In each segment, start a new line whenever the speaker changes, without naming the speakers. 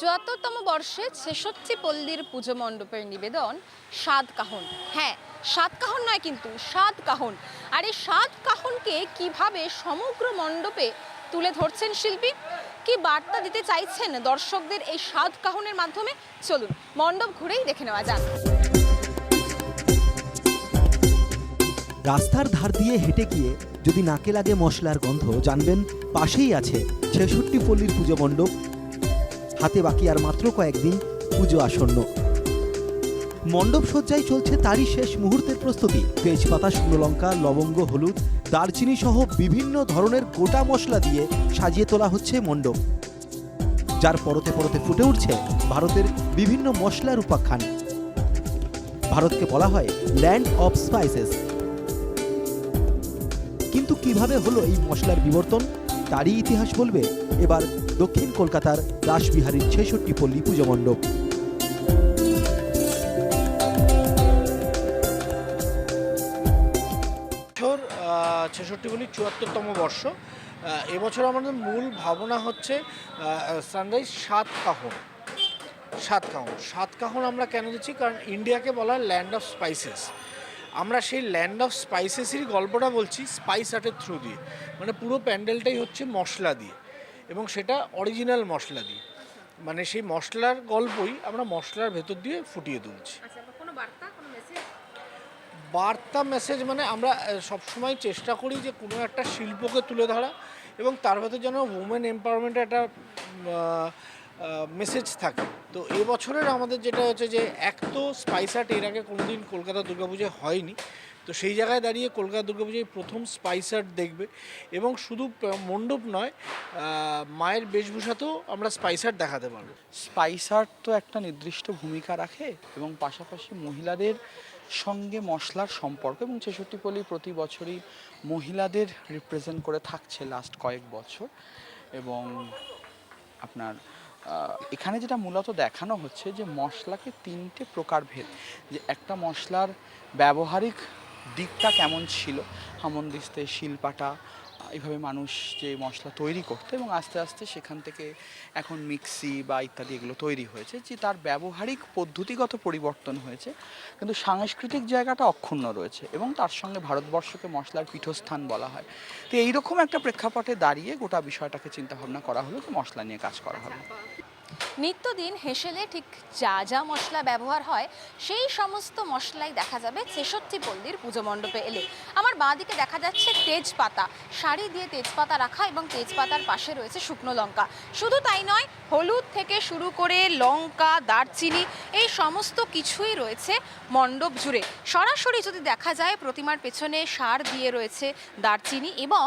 ৭৪তম বর্ষে ৬৬ পল্লীর পুজো মণ্ডপের নিবেদন সাতকাহন। হ্যাঁ, সাতকাহন নয়, কিন্তু সাতকাহন। আর এই সাতকাহনকে কিভাবে সমগ্র মণ্ডপে তুলে ধরছেন শিল্পী, কি বার্তা দিতে চাইছেন দর্শকদের এই সাতকাহনের মাধ্যমে, চলুন মণ্ডপ ঘুরেই দেখে নেওয়া যাক।
রাস্তার ধার দিয়ে হেঁটে গিয়ে যদি নাকে লাগে মশলার গন্ধ, জানবেন পাশেই আছে ৬৬ পল্লীর পুজো মণ্ডপ। হাতে বাকি আর মাত্র কয়েকদিন, পুজো আসন্ন। মণ্ডপ সজ্জায় চলছে তারই শেষ মুহূর্তের প্রস্তুতি। তেজপাতা, শুকনো লঙ্কা, লবঙ্গ, হলুদ, দারচিনি সহ বিভিন্ন ধরনের গোটা মশলা দিয়ে সাজিয়ে তোলা হচ্ছে মণ্ডপ, যার পরতে পরতে ফুটে উঠছে ভারতের বিভিন্ন মশলার উপাখ্যান। ভারতকে বলা হয় ল্যান্ড অফ স্পাইসেস। কিন্তু কিভাবে হলো এই মশলার বিবর্তন, তারই ইতিহাস বলবে এবার দক্ষিণ কলকাতার রাসবিহারীর ৬৬ পল্লী পুজো মণ্ডপ।
বছর ৬৬ পল্লীর ৭৪তম বর্ষ। এবছর আমাদের মূল ভাবনা হচ্ছে সানরাইজ সাতকাহন। সাতকাহন আমরা কেন দিচ্ছি? কারণ ইন্ডিয়াকে বলা হয় ল্যান্ড অফ স্পাইসেস। আমরা সেই ল্যান্ড অফ স্পাইসেসেরই গল্পটা বলছি স্পাইস আর্টের থ্রু দিয়ে। মানে পুরো প্যান্ডেলটাই হচ্ছে মশলা দিয়ে, এবং সেটা অরিজিনাল মশলা দিয়ে। মানে সেই মশলার গল্পই আমরা মশলার ভেতর দিয়ে ফুটিয়ে তুলছি। বার্তা মেসেজ মানে আমরা সবসময় চেষ্টা করি যে কোনো একটা শিল্পকে তুলে ধরা, এবং তার ভেতর যেন উমেন এম্পাওয়ারমেন্টের একটা মেসেজ থাকে। তো এবছরের আমাদের যেটা হচ্ছে যে এক তো স্পাইস আর্ট এর আগে কোনোদিন কলকাতা দুর্গাপুজোয় হয়নি, তো সেই জায়গায় দাঁড়িয়ে কলকাতা দুর্গাপুজোয় প্রথম স্পাইস আর্ট দেখবে। এবং শুধু মণ্ডপ নয়, মায়ের বেশভূষাতেও আমরা স্পাইস আর্ট দেখাতে পারবো।
স্পাইস আর্ট তো একটা নির্দিষ্ট ভূমিকা রাখে, এবং পাশাপাশি মহিলাদের সঙ্গে মশলার সম্পর্ক, এবং ৬৬ পল্লী প্রতি বছরই মহিলাদের রিপ্রেজেন্ট করে থাকছে লাস্ট কয়েক বছর। এবং আপনার এখানে যেটা মূলত দেখানো হচ্ছে যে মশলাকে তিনটে প্রকারভেদ, যে একটা মশলার ব্যবহারিক দিকটা কেমন ছিল, হামনদিস্তে, শিলপাটা, এইভাবে মানুষ যে মশলা তৈরি করতো, এবং আস্তে আস্তে সেখান থেকে এখন মিক্সি বা ইত্যাদি এগুলো তৈরি হয়েছে, যে তার ব্যবহারিক পদ্ধতিগত পরিবর্তন হয়েছে, কিন্তু সাংস্কৃতিক জায়গাটা অক্ষুণ্ণ রয়েছে, এবং তার সঙ্গে ভারতবর্ষকে মশলার পীঠস্থান বলা হয়। তো এইরকম একটা প্রেক্ষাপটে দাঁড়িয়ে গোটা বিষয়টাকে চিন্তাভাবনা করা হলো যে মশলা নিয়ে কাজ করা হবে।
নিত্যদিন হেসেলে ঠিক যা যা মশলা ব্যবহার হয় সেই সমস্ত মশলাই দেখা যাবে ৬৬ পল্লীর পুজো মণ্ডপে এলে। আমার বাঁ দিকে দেখা যাচ্ছে তেজপাতা, শাড়ি দিয়ে তেজপাতা রাখা, এবং তেজপাতার পাশে রয়েছে শুকনো লঙ্কা। শুধু তাই নয়, হলুদ থেকে শুরু করে লঙ্কা, দারচিনি, এই সমস্ত কিছুই রয়েছে মণ্ডপ জুড়ে। সরাসরি যদি দেখা যায়, প্রতিমার পেছনে সার দিয়ে রয়েছে দারচিনি, এবং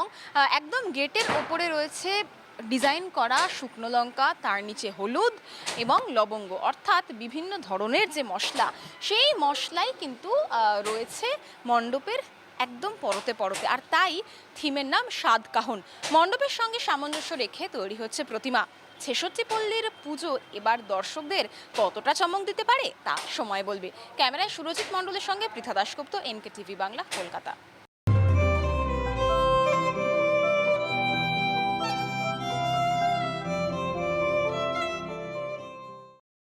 একদম গেটের ওপরে রয়েছে ডিজাইন করা শুকনো লঙ্কা, তার নিচে হলুদ এবং লবঙ্গ, অর্থাৎ বিভিন্ন ধরনের যে মশলা, সেই মশলাই কিন্তু রয়েছে মণ্ডপের একদম পরতে পরতে। আর তাই থিমের নাম সাতকাহন। মণ্ডপের সঙ্গে সামঞ্জস্য রেখে তৈরি হচ্ছে প্রতিমা। ৬৬ পল্লীর পুজো এবার দর্শকদের কতটা চমক দিতে পারে তা সময় বলবে। ক্যামেরায় সুরজিৎ মণ্ডলের সঙ্গে পৃথা দাশগুপ্ত, NK TV বাংলা, কলকাতা।